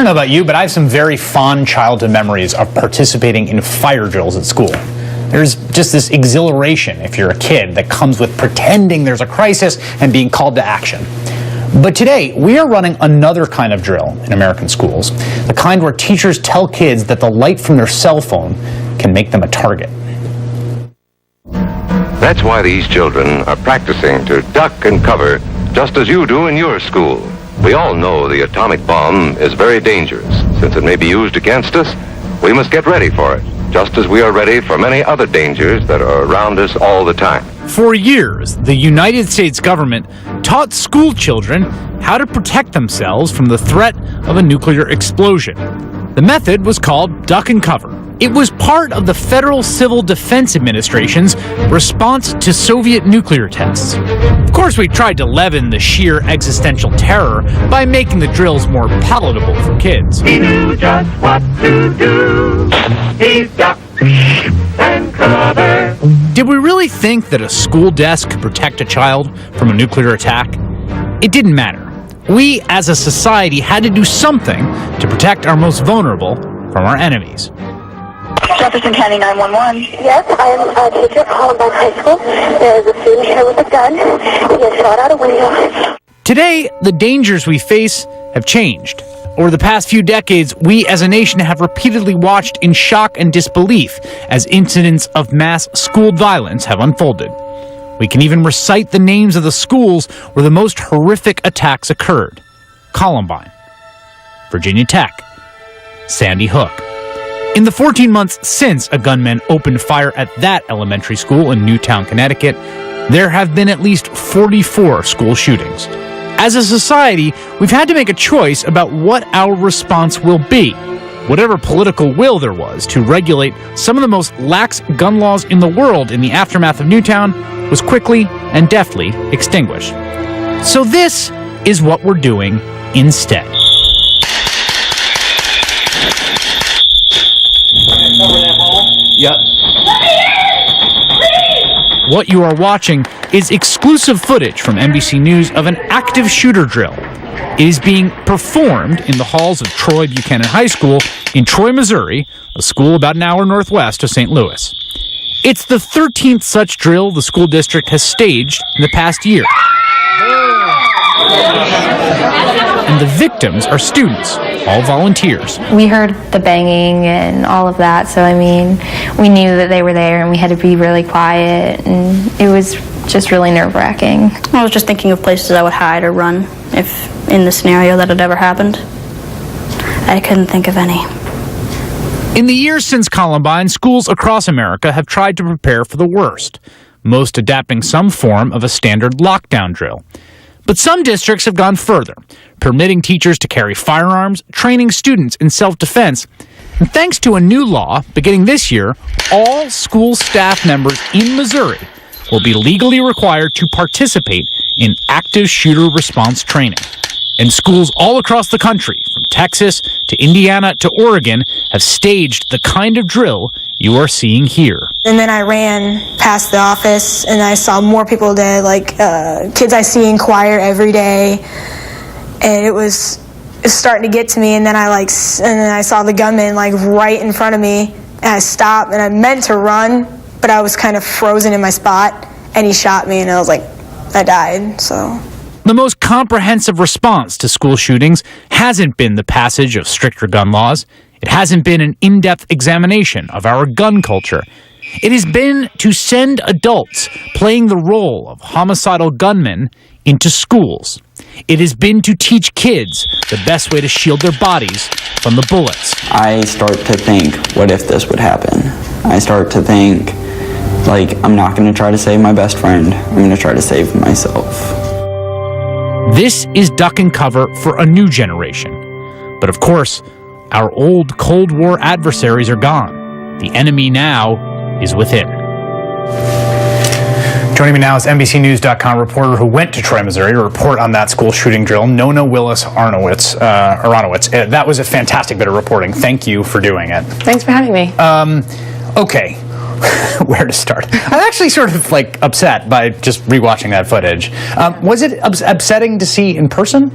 don't know about you, but I have some very fond childhood memories of participating in fire drills at school. There's just this exhilaration, if you're a kid, that comes with pretending there's a crisis and being called to action. But today, we are running another kind of drill in American schools, the kind where teachers tell kids that the light from their cell phone can make them a target. That's why these children are practicing to duck and cover, just as you do in your school. We all know the atomic bomb is very dangerous. Since it may be used against us, we must get ready for it, just as we are ready for many other dangers that are around us all the time. For years, the United States government taught school children how to protect themselves from the threat of a nuclear explosion. The method was called duck and cover. It was part of the Federal Civil Defense Administration's response to Soviet nuclear tests. Of course, we tried to leaven the sheer existential terror by making the drills more palatable for kids. He knew just what to do. He ducked and covered. Did we really think that a school desk could protect a child from a nuclear attack? It didn't matter. We, as a society, had to do something to protect our most vulnerable from our enemies. Jefferson County 911. Yes, I am a teacher at Columbine High School. There is a student here with a gun. He has shot out a window. Today, the dangers we face have changed. Over the past few decades, we as a nation have repeatedly watched in shock and disbelief as incidents of mass school violence have unfolded. We can even recite the names of the schools where the most horrific attacks occurred. Columbine, Virginia Tech, Sandy Hook. In the 14 months since a gunman opened fire at that elementary school in Newtown, Connecticut, there have been at least 44 school shootings. As a society, we've had to make a choice about what our response will be. Whatever political will there was to regulate some of the most lax gun laws in the world in the aftermath of Newtown was quickly and deftly extinguished. So this is what we're doing instead. Yep. What you are watching is exclusive footage from NBC News of an active shooter drill. It is being performed in the halls of Troy Buchanan High School in Troy, Missouri, a school about an hour northwest of St. Louis. It's the 13th such drill the school district has staged in the past year. And the victims are students, all volunteers. We heard the banging and all of that, so I mean, we knew that they were there and we had to be really quiet, and it was just really nerve-wracking. I was just thinking of places I would hide or run if in the scenario that had ever happened. I couldn't think of any. In the years since Columbine, schools across America have tried to prepare for the worst, most adapting some form of a standard lockdown drill. But some districts have gone further, permitting teachers to carry firearms, training students in self-defense. And thanks to a new law beginning this year, all school staff members in Missouri will be legally required to participate in active shooter response training. And schools all across the country, from Texas to Indiana to Oregon, have staged the kind of drill you are seeing here. And then I ran past the office and I saw more people dead, like kids I see in choir every day. And it was starting to get to me, and then I saw the gunman like right in front of me, and I stopped and I meant to run, but I was kind of frozen in my spot, and he shot me, and I was like, I died, so. The most comprehensive response to school shootings hasn't been the passage of stricter gun laws. It hasn't been an in-depth examination of our gun culture. It has been to send adults playing the role of homicidal gunmen into schools. It has been to teach kids the best way to shield their bodies from the bullets. I start to think, what if this would happen? I start to think, like, I'm not going to try to save my best friend. I'm going to try to save myself. This is duck and cover for a new generation. But of course, our old Cold War adversaries are gone. The enemy now is within. Joining me now is NBCNews.com reporter who went to Troy, Missouri to report on that school shooting drill, Nona Willis-Aronowitz. That was a fantastic bit of reporting. Thank you for doing it. Thanks for having me. Okay. Where to start? I'm actually sort of like upset by just rewatching that footage. Was it upsetting to see in person?